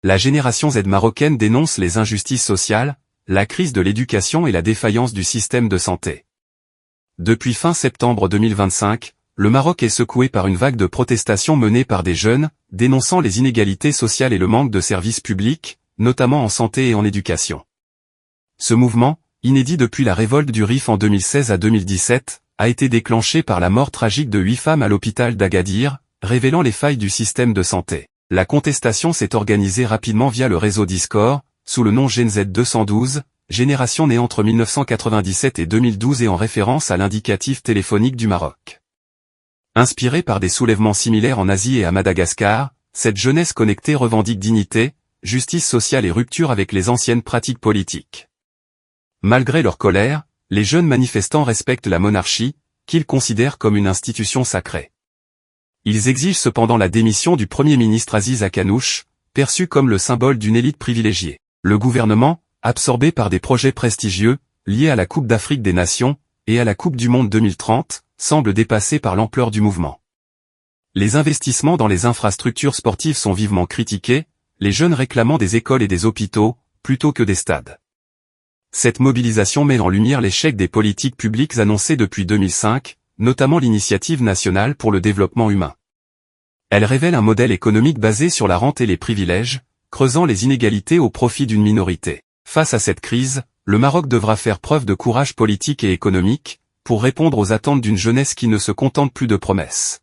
La génération Z marocaine dénonce les injustices sociales, la crise de l'éducation et la défaillance du système de santé. Depuis fin septembre 2025, le Maroc est secoué par une vague de protestations menées par des jeunes, dénonçant les inégalités sociales et le manque de services publics, notamment en santé et en éducation. Ce mouvement, inédit depuis la révolte du Rif en 2016 à 2017, a été déclenché par la mort tragique de 8 femmes à l'hôpital d'Agadir, révélant les failles du système de santé. La contestation s'est organisée rapidement via le réseau Discord, sous le nom Gen Z 212, génération née entre 1997 et 2012 et en référence à l'indicatif téléphonique du Maroc. Inspirée par des soulèvements similaires en Asie et à Madagascar, cette jeunesse connectée revendique dignité, justice sociale et rupture avec les anciennes pratiques politiques. Malgré leur colère, les jeunes manifestants respectent la monarchie, qu'ils considèrent comme une institution sacrée. Ils exigent cependant la démission du Premier ministre Aziz Akanouche, perçu comme le symbole d'une élite privilégiée. Le gouvernement, absorbé par des projets prestigieux, liés à la Coupe d'Afrique des Nations, et à la Coupe du Monde 2030, semble dépassé par l'ampleur du mouvement. Les investissements dans les infrastructures sportives sont vivement critiqués, les jeunes réclamant des écoles et des hôpitaux, plutôt que des stades. Cette mobilisation met en lumière l'échec des politiques publiques annoncées depuis 2005, notamment l'Initiative nationale pour le développement humain. Elle révèle un modèle économique basé sur la rente et les privilèges, creusant les inégalités au profit d'une minorité. Face à cette crise, le Maroc devra faire preuve de courage politique et économique, pour répondre aux attentes d'une jeunesse qui ne se contente plus de promesses.